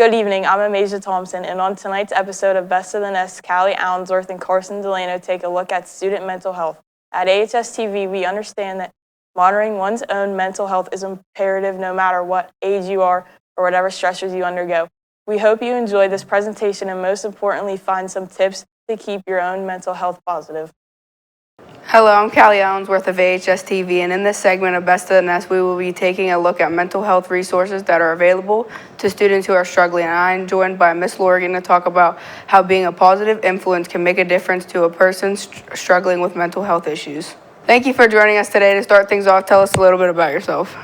Good evening, I'm Amasia Thompson, and on tonight's episode of Best of the Nest, Callie Allensworth and Carson Delano take a look at student mental health. At AHS-TV, we understand that monitoring one's own mental health is imperative no matter what age you are or whatever stressors you undergo. We hope you enjoy this presentation and most importantly, find some tips to keep your own mental health positive. Hello, I'm Callie Allensworth of AHS-TV, and in this segment of Best of the Nest, we will be taking a look at mental health resources that are available to students who are struggling. And I'm joined by Miss Lorgan to talk about how being a positive influence can make a difference to a person struggling with mental health issues. Thank you for joining us today. To start things off, tell us a little bit about yourself.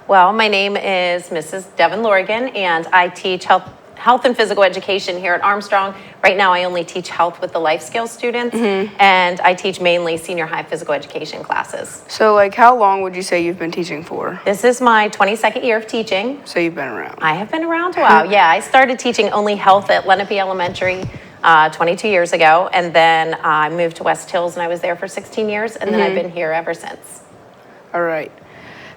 Well, my name is Mrs. Devin Lorgan, and I teach health and physical education here at Armstrong. Right now, I only teach health with the life skills students, and I teach mainly senior high physical education classes. So, how long would you say you've been teaching for? This is my 22nd year of teaching. So you've been around. I have been around a while. Yeah, I started teaching only health at Lenape Elementary 22 years ago, and then I moved to West Hills, and I was there for 16 years, and then I've been here ever since. All right.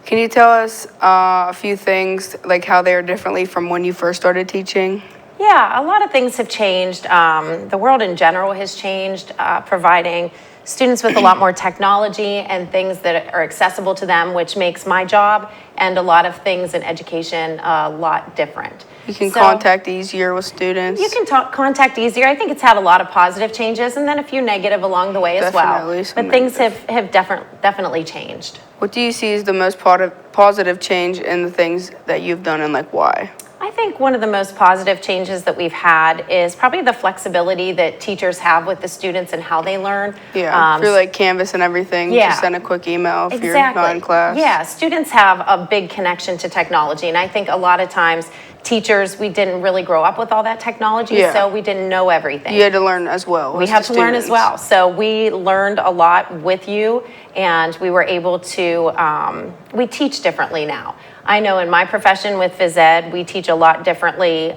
Can you tell us a few things, like how they are differently from when you first started teaching? Yeah, a lot of things have changed. The world in general has changed, providing students with a lot more technology and things that are accessible to them, which makes my job and a lot of things in education a lot different. You can contact easier with students. You can contact easier. I think it's had a lot of positive changes and then a few negative along the way as well. But things have definitely changed. What do you see as the most positive change in the things that you've done and why? I think one of the most positive changes that we've had is probably the flexibility that teachers have with the students and how they learn. Yeah, through Canvas and everything, just send a quick email if you're not in class. Yeah, students have a big connection to technology, and I think a lot of times teachers, we didn't really grow up with all that technology, so we didn't know everything. You had to learn as well. We had to learn as well. So we learned a lot with you, and we were able to, we teach differently now. I know in my profession with phys ed, we teach a lot differently.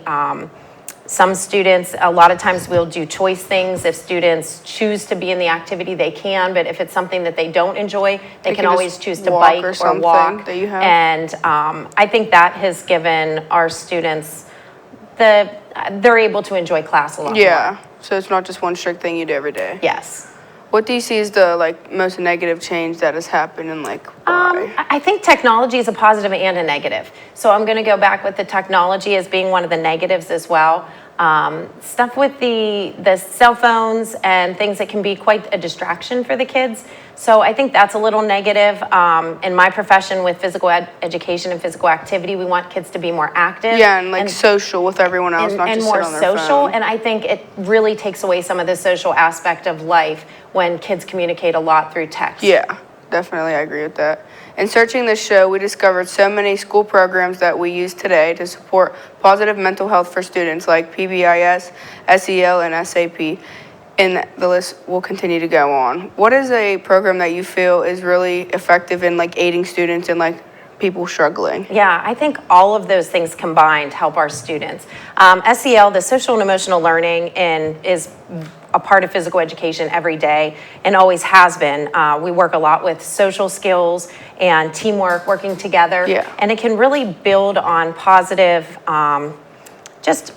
Some students, a lot of times we'll do choice things. If students choose to be in the activity, they can, but if it's something that they don't enjoy, they can always choose to bike or walk. And I think that has given our students, they're able to enjoy class a lot more. Yeah, so it's not just one strict thing you do every day. Yes. What do you see as the most negative change that has happened and why? I think technology is a positive and a negative. So I'm going to go back with the technology as being one of the negatives as well. Stuff with the cell phones and things that can be quite a distraction for the kids. So I think that's a little negative. In my profession with physical education and physical activity, we want kids to be more active. Yeah, and social with everyone else, not just sit on their phone. And more social, and I think it really takes away some of the social aspect of life when kids communicate a lot through text. Yeah, definitely, I agree with that. In searching this show, we discovered so many school programs that we use today to support positive mental health for students like PBIS, SEL, and SAP. And the list will continue to go on. What is a program that you feel is really effective in aiding students and people struggling? Yeah, I think all of those things combined help our students. SEL, the social and emotional learning, is a part of physical education every day and always has been. We work a lot with social skills and teamwork, working together. Yeah. And it can really build on positive, just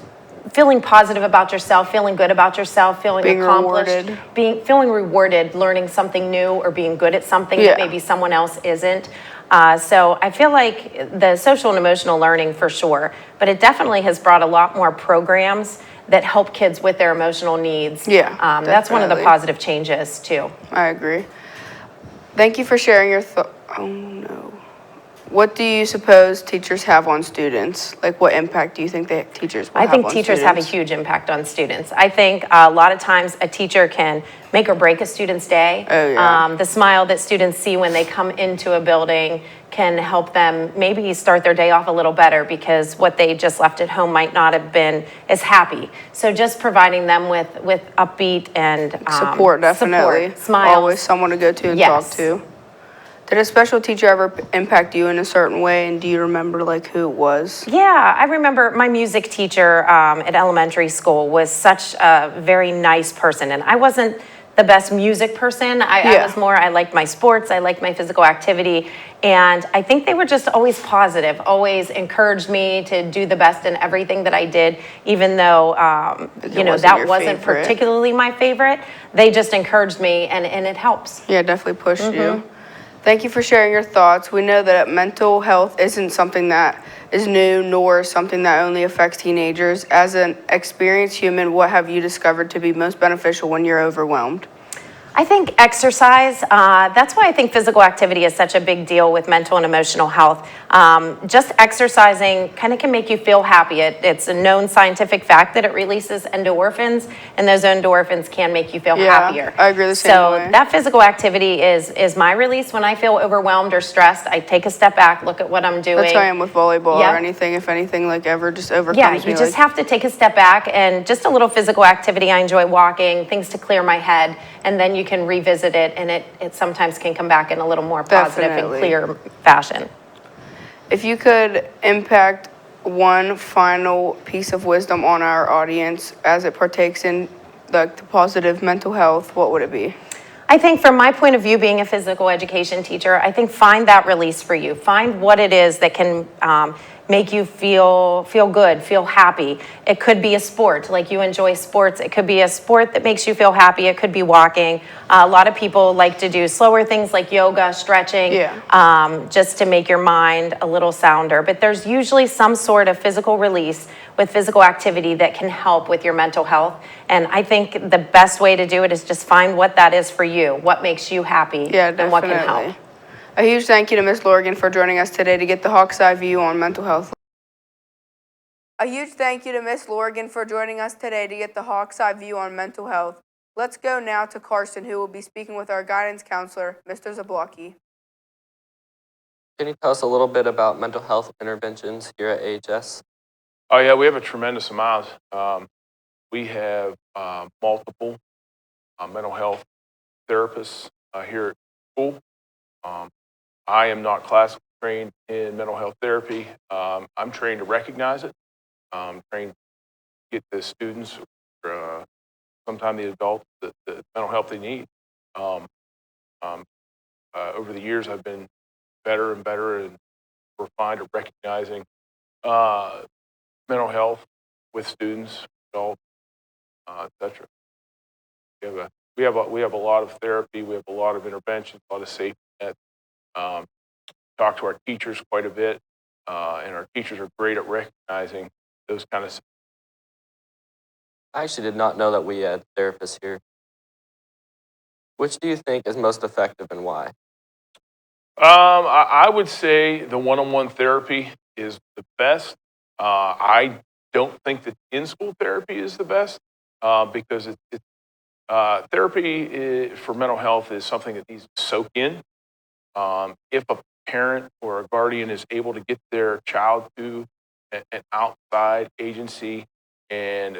feeling positive about yourself, feeling good about yourself, feeling accomplished, feeling rewarded, learning something new or being good at something that maybe someone else isn't. So I feel like the social and emotional learning for sure, but it definitely has brought a lot more programs that help kids with their emotional needs. Yeah, that's one of the positive changes too. I agree. Thank you for sharing your thoughts. Oh no. What do you suppose teachers have on students? What impact do you think that teachers will have on students? I think teachers have a huge impact on students. I think a lot of times a teacher can make or break a student's day. Oh, yeah. The smile that students see when they come into a building can help them maybe start their day off a little better because what they just left at home might not have been as happy. So just providing them with upbeat and support, definitely. Support, smiles. Always someone to go to and talk to. Did a special teacher ever impact you in a certain way, and do you remember who it was? Yeah, I remember my music teacher at elementary school was such a very nice person, and I wasn't the best music person. I liked my sports, I liked my physical activity. And I think they were just always positive, always encouraged me to do the best in everything that I did, even though, that wasn't particularly my favorite. They just encouraged me, and it helps. Yeah, definitely pushed you. Thank you for sharing your thoughts. We know that mental health isn't something that is new, nor something that only affects teenagers. As an experienced human, what have you discovered to be most beneficial when you're overwhelmed? I think exercise, that's why I think physical activity is such a big deal with mental and emotional health. Just exercising kind of can make you feel happy. It's a known scientific fact that it releases endorphins, and those endorphins can make you feel happier. I agree the same way. So that physical activity is my release. When I feel overwhelmed or stressed, I take a step back, look at what I'm doing. That's how I am with volleyball or anything, if anything like ever just overcomes me. You just have to take a step back, and just a little physical activity. I enjoy walking, things to clear my head, and then you can revisit it, and it sometimes can come back in a little more positive and clear fashion. If you could impact one final piece of wisdom on our audience as it partakes in the positive mental health, what would it be? I think from my point of view, being a physical education teacher, I think find that release for you. Find what it is that can make you feel good, feel happy. It could be a sport, like you enjoy sports. It could be a sport that makes you feel happy. It could be walking. A lot of people like to do slower things like yoga, stretching, just to make your mind a little sounder. But there's usually some sort of physical release with physical activity that can help with your mental health. And I think the best way to do it is just find what that is for you, what makes you happy, and what can help. A huge thank you to Ms. Lorgan for joining us today to get the Hawk's Eye view on mental health. A huge thank you to Ms. Lorgan for joining us today to get the Hawk's Eye view on mental health. Let's go now to Carson, who will be speaking with our guidance counselor, Mr. Zablocki. Can you tell us a little bit about mental health interventions here at AHS? Oh yeah, we have a tremendous amount. We have multiple mental health therapists here at school. I am not classically trained in mental health therapy. I'm trained to recognize it. Trained to get the students, or sometimes the adults, the mental health they need. Over the years, I've been better and better and refined at recognizing mental health with students, adults, etc. We have a lot of therapy. We have a lot of interventions, a lot of safety nets. Talk to our teachers quite a bit, and our teachers are great at recognizing those kind of. I actually did not know that we had therapists here. Which do you think is most effective and why? I would say the one-on-one therapy is the best. I don't think that in-school therapy is the best because therapy for mental health is something that needs to soak in. If a parent or a guardian is able to get their child to an outside agency and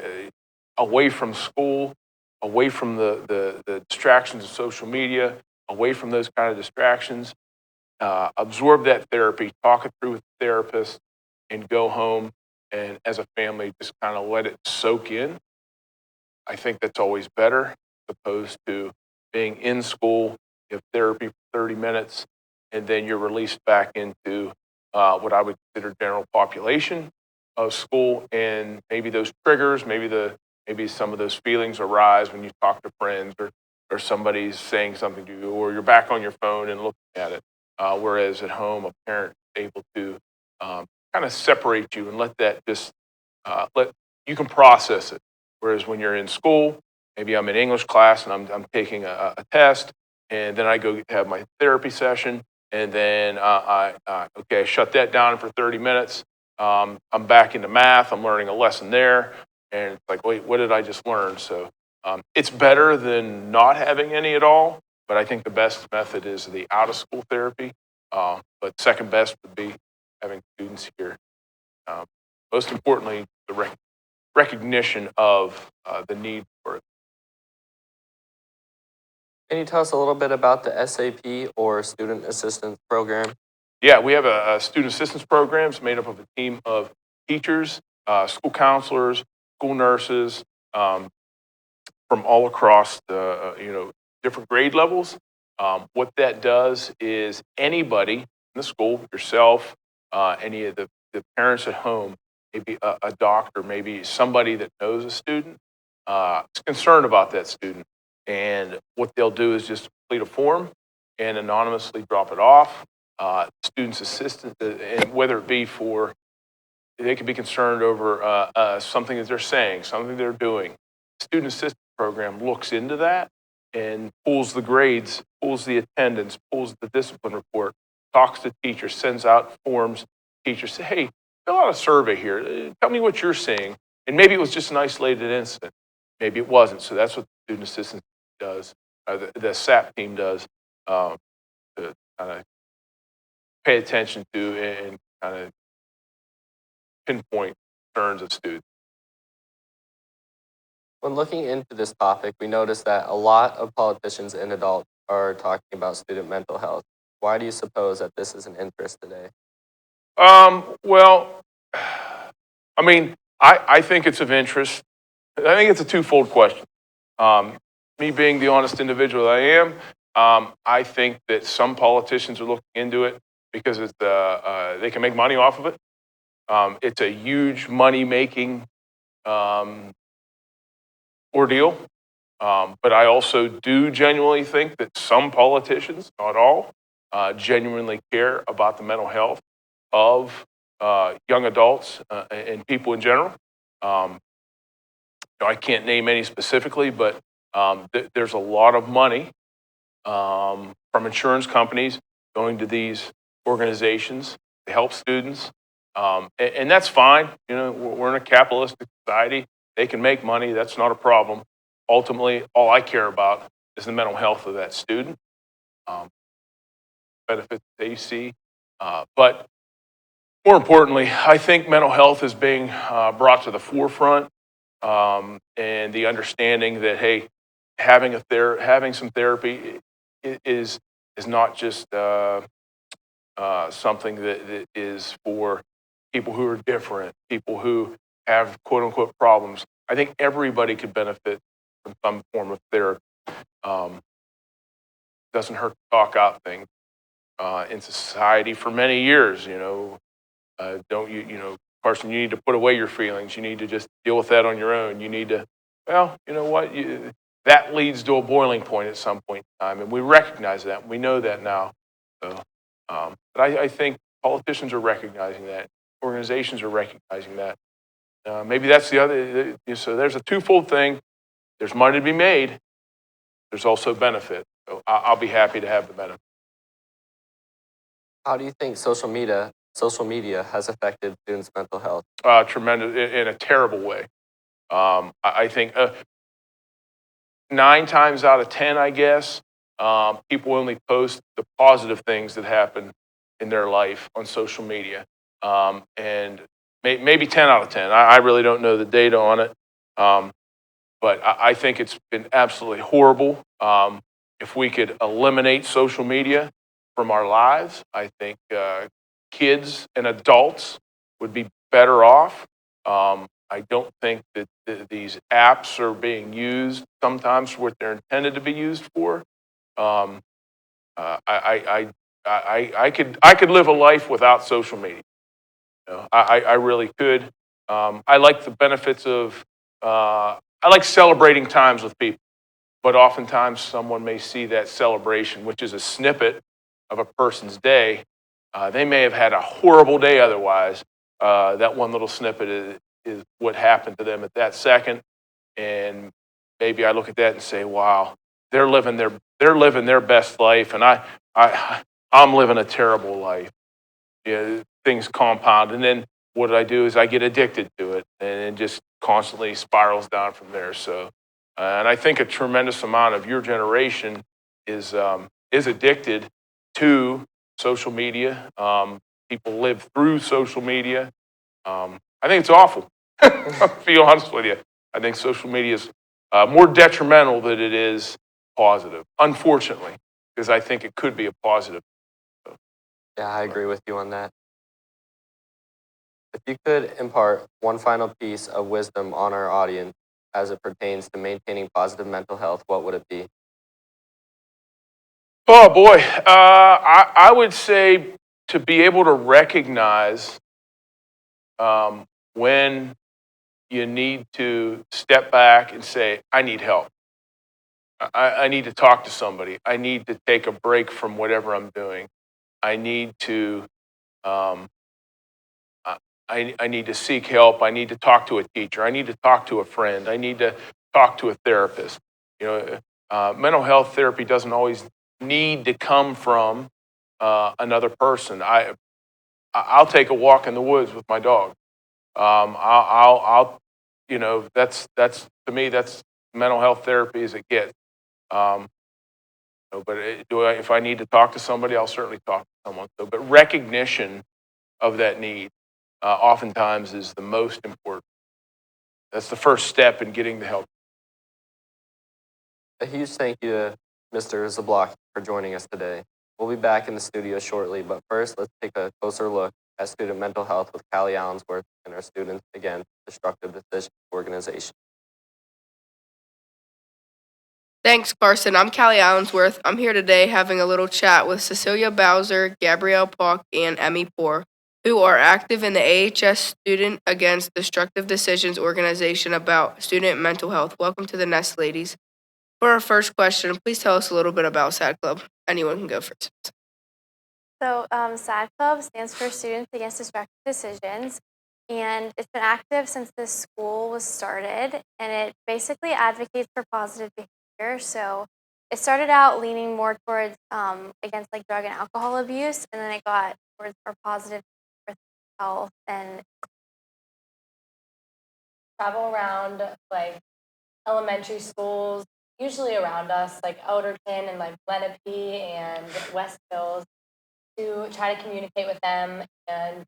away from school, away from the distractions of social media, away from those kind of distractions, absorb that therapy, talk it through with the therapist, and go home and as a family just kind of let it soak in. I think that's always better as opposed to being in school, you have therapy for 30 minutes, and then you're released back into what I would consider general population of school, and maybe those triggers, maybe some of those feelings arise when you talk to friends or somebody's saying something to you, or you're back on your phone and looking at it. Whereas at home, a parent is able to kind of separate you and let that just you can process it. Whereas when you're in school, maybe I'm in English class and I'm taking a test, and then I go have my therapy session, and then I shut that down for 30 minutes. I'm back into math. I'm learning a lesson there, and it's like, wait, what did I just learn? So it's better than not having any at all. But I think the best method is the out-of-school therapy. But second best would be having students here. Most importantly, the recognition of the need for it. Can you tell us a little bit about the SAP or Student Assistance Program? Yeah, we have a student assistance program. It's made up of a team of teachers, school counselors, school nurses, from all across the, different grade levels. What that does is anybody in the school, yourself, any of the parents at home, maybe a doctor, maybe somebody that knows a student, is concerned about that student. And what they'll do is just complete a form and anonymously drop it off. Student's assistant, and whether it be for, they could be concerned over something that they're saying, something they're doing. Student assistance program looks into that and pulls the grades, pulls the attendance, pulls the discipline report, talks to teachers, sends out forms. Teachers say, hey, fill out a survey here. Tell me what you're seeing. And maybe it was just an isolated incident. Maybe it wasn't. So that's what the student assistance does, the SAP team does, to kind of pay attention to and kind of pinpoint concerns of students. When looking into this topic, we noticed that a lot of politicians and adults are talking about student mental health. Why do you suppose that this is an interest today? Well, I mean, I think it's of interest. I think it's a twofold question. Me being the honest individual I am, I think that some politicians are looking into it because it's they can make money off of it. It's a huge money-making ordeal. But I also do genuinely think that some politicians, not all, genuinely care about the mental health of young adults and people in general. I can't name any specifically, but there's a lot of money from insurance companies going to these organizations to help students. And that's fine. We're in a capitalistic society. They can make money. That's not a problem. Ultimately, all I care about is the mental health of that student, benefits they see. But more importantly, I think mental health is being brought to the forefront, and the understanding that, hey, having some therapy is not just something that is for people who are different, people who have quote unquote problems. I think everybody could benefit from some form of therapy. Doesn't hurt to talk out things in society for many years. Don't Carson, you need to put away your feelings. You need to just deal with that on your own. You need to, well, you know what? That leads to a boiling point at some point in time, and we recognize that. We know that now. So, but I think politicians are recognizing that. Organizations are recognizing that. Maybe that's the other. So there's a twofold thing. There's money to be made. There's also benefit. So I'll be happy to have the benefit. How do you think social media has affected students' mental health? Tremendous, in a terrible way. I think 9 times out of 10, I guess, people only post the positive things that happen in their life on social media. And maybe 10 out of 10. I really don't know the data on it. But I think it's been absolutely horrible. If we could eliminate social media from our lives, I think kids and adults would be better off. I don't think that these apps are being used sometimes for what they're intended to be used for. I could live a life without social media. I really could. I like the benefits of. I like celebrating times with people, but oftentimes someone may see that celebration, which is a snippet of a person's day. They may have had a horrible day otherwise. That one little snippet is what happened to them at that second, and maybe I look at that and say, "Wow, they're living their best life, and I'm living a terrible life." Things compound, and then what I do is I get addicted to it, and it just constantly spirals down from there. So, and I think a tremendous amount of your generation is addicted to social media. People live through social media. I think it's awful. I'll be honest with you. I think social media is more detrimental than it is positive, unfortunately, because I think it could be a positive. So, Yeah, I agree with you on that. If you could impart one final piece of wisdom on our audience, as it pertains to maintaining positive mental health, what would it be? Oh boy, I would say to be able to recognize when you need to step back and say, I need help. I need to talk to somebody. I need to take a break from whatever I'm doing. I need to um, I need to seek help. I need to talk to a teacher. I need to talk to a friend. I need to talk to a therapist. You know, mental health therapy doesn't always need to come from another person. I'll take a walk in the woods with my dog. I'll you know, that's to me that's mental health therapy as it gets. Um, but if I need to talk to somebody, I'll certainly talk to someone. So, but recognition of that need oftentimes is the most important. That's the first step in getting the help. A huge thank you to Mr. Zablocki for joining us today. We'll be back in the studio shortly, but first let's take a closer look at student mental health with Callie Allensworth and our Students Against Destructive Decision organization. Thanks, Carson. I'm Callie Allensworth. I'm here today having a little chat with Cecilia Bowser, Gabrielle Pauck, and Emmy Poor, who are active in the AHS Student Against Destructive Decisions organization about student mental health. Welcome to the Nest, ladies. For our first question, please tell us a little bit about SAD Club. Anyone can go first. So SAD Club stands for Students Against Destructive Decisions, and it's been active since this school was started, and it basically advocates for positive behavior. So it started out leaning more towards against like drug and alcohol abuse, and then it got towards more positive for health and travel around like elementary schools, usually around us, like Elderton and like Lenape and West Hills, to try to communicate with them and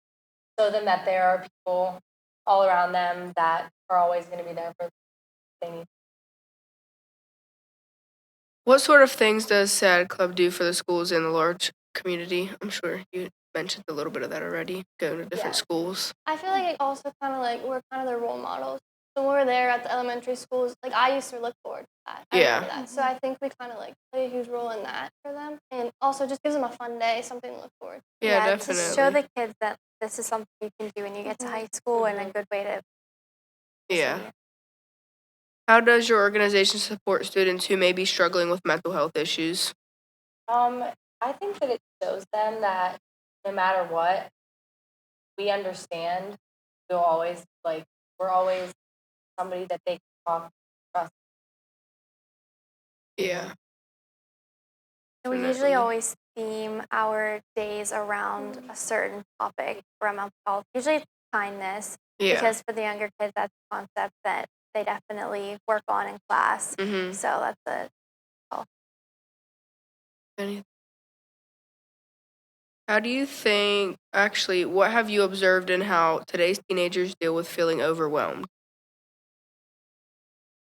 show them that there are people all around them that are always going to be there for they need. What sort of things does SAD Club do for the schools in the large community? I'm sure you mentioned a little bit of that already, going to different schools. I feel like it also kind of like we're kind of their role models. So when we're there at the elementary schools, like I used to look forward to that. I remember that. So I think we kind of like play a huge role in that for them, and also just gives them a fun day, something to look forward to. Yeah, to definitely. show the kids that this is something you can do when you get to high school, and a good way to Yeah. How does your organization support students who may be struggling with mental health issues? I think that it shows them that no matter what, we understand. We'll always like we're always somebody that they can talk trust. Yeah. And we Definitely. usually always theme our days around a certain topic for mental health. Usually it's kindness, Yeah. because for the younger kids, that's a concept that they definitely work on in class. Mm-hmm. So that's a How do you think, actually, what have you observed in how today's teenagers deal with feeling overwhelmed?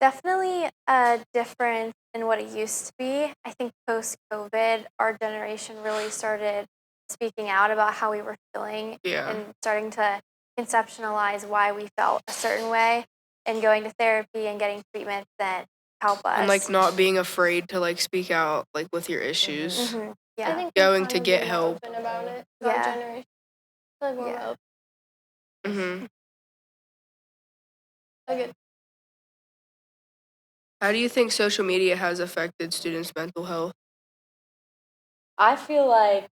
definitely a difference in what it used to be. I think post-COVID, our generation really started speaking out about how we were feeling Yeah. and starting to conceptualize why we felt a certain way, and going to therapy and getting treatment that help us. And like not being afraid to like speak out like with your issues. Mhm. I Yeah. think Going we've to kind of get been more help. open about it. Yeah. Our generation. I feel like we're Yeah. more open. Mm-hmm. Like How do you think social media has affected students' mental health? I feel like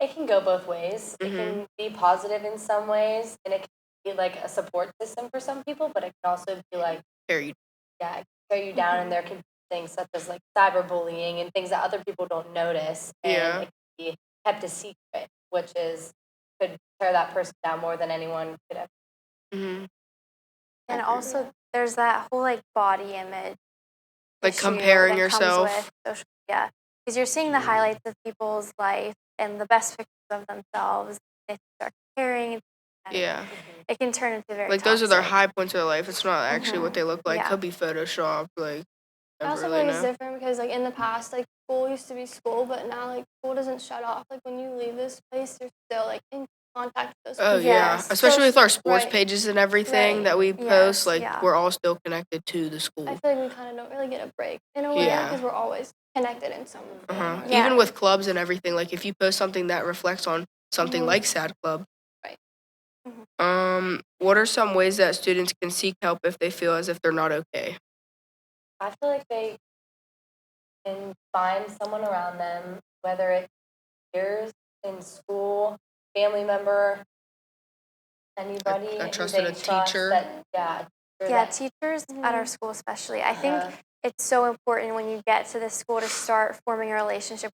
it can go both ways. It Mhm. can be positive in some ways, and it can be like a support system for some people, but it can also be like, Carried. yeah, it can tear you down, and there can be things such as like cyberbullying and things that other people don't notice, and Yeah. it can be kept a secret, which is could tear that person down more than anyone could ever. Mm-hmm. And also, there's that whole like body image Like issue comparing that comes yourself. with social media, because you're seeing the highlights of people's life and the best pictures of themselves. They start comparing. And Yeah. it can turn into very Like those are their toxic. high points of their life. It's not actually what they look like. Yeah. Could be photoshopped. Like I never also really think it's know. different because like in the past, like school used to be school, but now like school doesn't shut off. Like when you leave this place, you're still like in contact with those Oh, people. yeah. Yes. Especially with our sports Right. pages and everything Right. that we Yes, post, like, yeah. we're all still connected to the school. I feel like we kind of don't really get a break in a way Yeah. because we're always connected in some way. Yeah. Even with clubs and everything, like, if you post something that reflects on something Mhm. like Sad Club. Right. What are some ways that students can seek help if they feel as if they're not okay? I feel like they can find someone around them, whether it's peers in school, family member, anybody A who trusted they a trust teacher. Yeah, teachers at our school especially. I think it's so important when you get to this school to start forming a relationship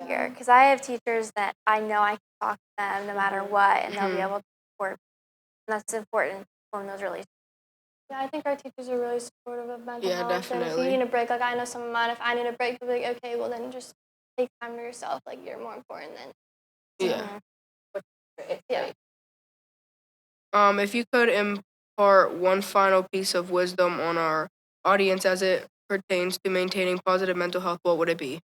here. Because I have teachers that I know I can talk to them no matter what, and they'll be able to support. And that's important to form those relationships. Yeah, I think our teachers are really supportive of mental Yeah, health. And if definitely. you need a break, like I know some of mine, if I need a break, they'll be like, okay, well then just take time to yourself. Like you're more important than. Yeah. It's Yeah. great. If you could impart one final piece of wisdom on our audience as it pertains to maintaining positive mental health, what would it be?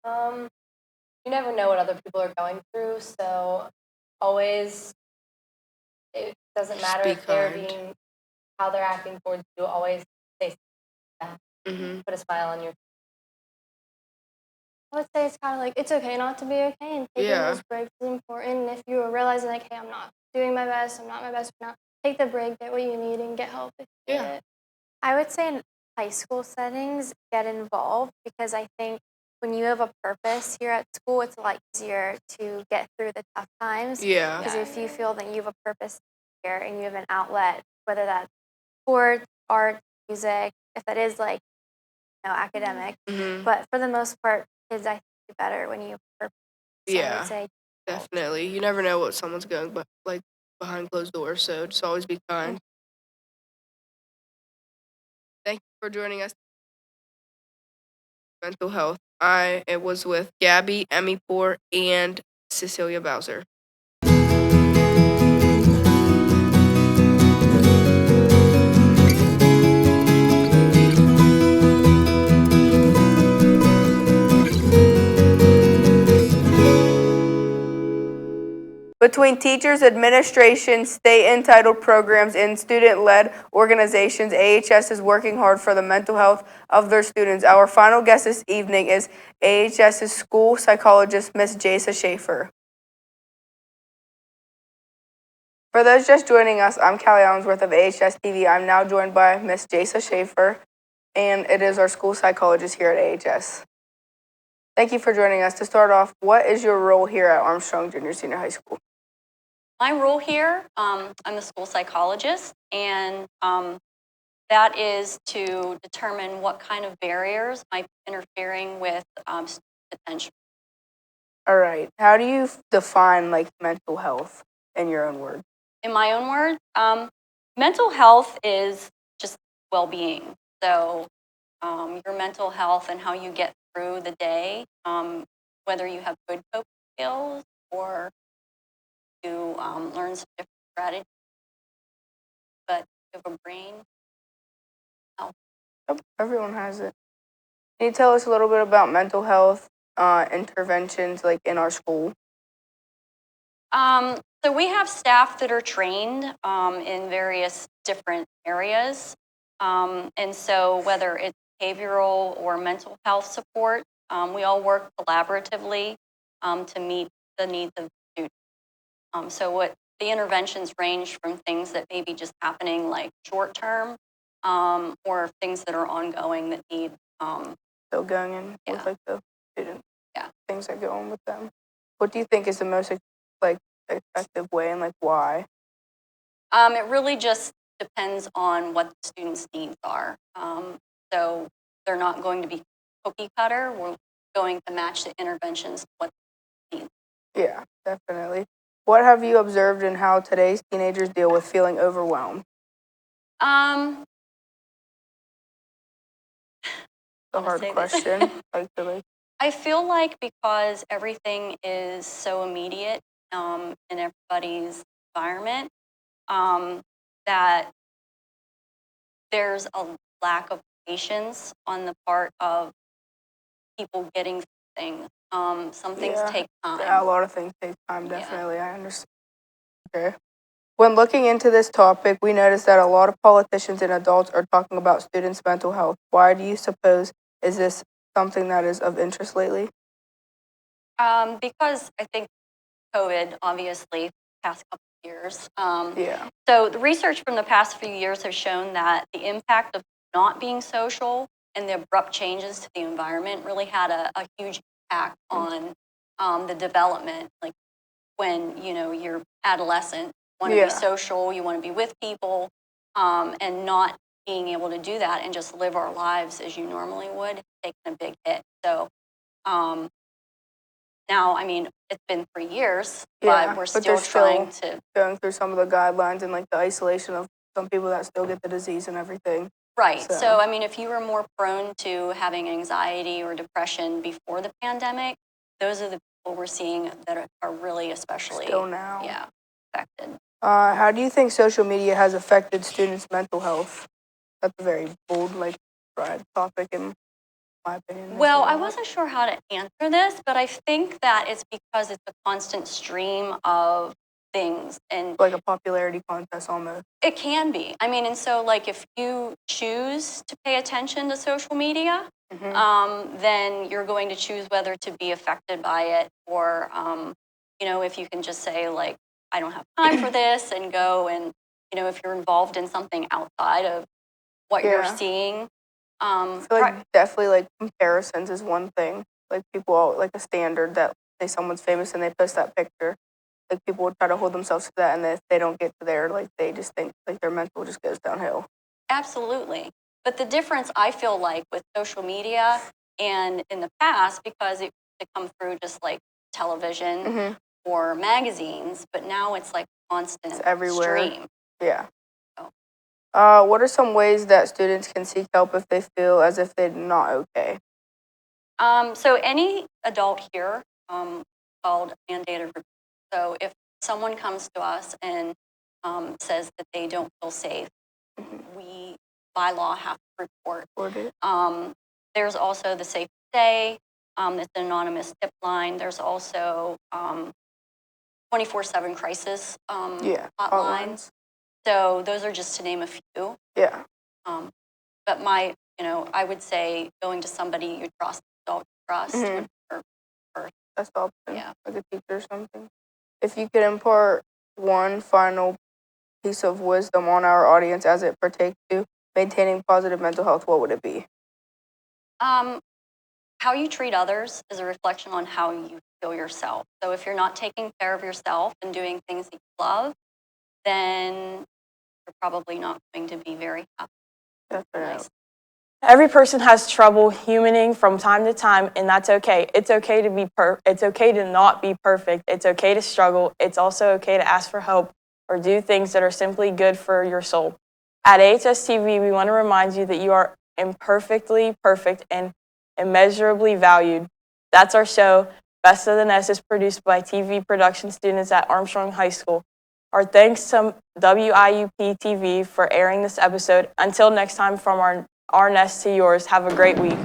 You never know what other people are going through, so always, it doesn't matter Be if they're kind. being, how they're acting towards you, always say, put a smile on your. I would say it's kind of like it's okay not to be okay, and taking Yeah. those breaks is important. And if you are realizing like, hey, I'm not doing my best, I'm not my best right now, take the break, get what you need, and get help if you need Yeah. it. I would say in high school settings, get involved because I think when you have a purpose here at school, it's a lot easier to get through the tough times. Yeah. Because if you feel that you have a purpose here and you have an outlet, whether that's sports, art, music, if it is like, academic, but for the most part, kids I think do better when you have a purpose. So I Yeah. would say Definitely. You never know what someone's going, but like behind closed doors, so just always be kind. Thank you for joining us. Mental health. It was with Gabby, Emmy Poor, and Cecilia Bowser. Between teachers, administration, state entitled programs, and student-led organizations, AHS is working hard for the mental health of their students. Our final guest this evening is AHS's school psychologist, Miss Jasa Schaefer. For those just joining us, I'm Callie Allensworth of AHS-TV. I'm now joined by Miss Jasa Schaefer, and it is our school psychologist here at AHS. Thank you for joining us. To start off, what is your role here at Armstrong Junior Senior High School? My role here, I'm the school psychologist, and that is to determine what kind of barriers might be interfering with student potential. All right. How do you define mental health in your own words? In my own words, mental health is just well-being. So your mental health and how you get through the day, whether you have good coping skills or you learn some different strategies, but you have a brain. Yep, everyone has it. Can you tell us a little bit about mental health interventions in our school? So we have staff that are trained in various different areas. And so whether it's behavioral or mental health support, we all work collaboratively to meet the needs of the students. So what the interventions range from things that may be just happening like short term or things that are ongoing that need Still going in with Yeah. the students, Yeah. things that go on with them. What do you think is the most effective way and why? It really just depends on what the students' needs are. So they're not going to be cookie cutter. We're going to match the interventions to what they need. Yeah, definitely. What have you observed in how today's teenagers deal with feeling overwhelmed? Um, A I'll hard say this. question. Really. I feel like because everything is so immediate in everybody's environment, that there's a lack of patience on the part of people getting through things. Some things Yeah, take a time. lot of things take time. Yeah. Definitely, I understand. Okay. When looking into this topic, we noticed that a lot of politicians and adults are talking about students' mental health. Why do you suppose is this something that is of interest lately? Because I think COVID, obviously, past couple of years. Yeah. So the research from the past few years have shown that the impact of not being social and the abrupt changes to the environment really had a huge impact on the development. Like when, you're adolescent, you want to be social, you want to be with people, and not being able to do that and just live our lives as you normally would, it's taken a big hit. So now, I mean, it's been 3 years, but we're still trying to going through some of the guidelines and like the isolation of some people that still get the disease and everything. Right. So, I mean, if you were more prone to having anxiety or depression before the pandemic, those are the people we're seeing that are really especially Still now. affected. How do you think social media has affected students' mental health? That's a very bold, broad topic in my opinion. Well, I wasn't sure how to answer this, but I think that it's because it's a constant stream of things and like a popularity contest almost. It can be. I mean, and so like if you choose to pay attention to social media, then you're going to choose whether to be affected by it or, if you can just say like, I don't have time for this and go and, if you're involved in something outside of what you're seeing. I feel like definitely like comparisons is one thing. Like people like a standard that say someone's famous and they post that picture. Like people would try to hold themselves to that, and if they don't get to there, like they just think like their mental just goes downhill. Absolutely. But the difference I feel like with social media and in the past, because it could come through just like television or magazines, but now it's like constant it's everywhere. Stream. Yeah. What are some ways that students can seek help if they feel as if they're not okay? So any adult here called mandated report. So if someone comes to us and says that they don't feel safe, we by law have to report. There's also the Safe Day. It's an anonymous tip line. There's also 24/7 crisis hotlines. So those are just to name a few. Yeah. But I would say going to somebody you trust, would be first. That's the option. Yeah. Like a teacher or something. If you could impart one final piece of wisdom on our audience as it pertains to maintaining positive mental health, what would it be? How you treat others is a reflection on how you feel yourself. So if you're not taking care of yourself and doing things that you love, then you're probably not going to be very happy. That's nice. Every person has trouble humaning from time to time, and that's okay. It's okay to be it's okay to not be perfect. It's okay to struggle. It's also okay to ask for help or do things that are simply good for your soul. At AHS-TV, we want to remind you that you are imperfectly perfect and immeasurably valued. That's our show. Best of the Nest is produced by TV production students at Armstrong High School. Our thanks to WIUP-TV for airing this episode. Until next time, from our nest to yours, have a great week.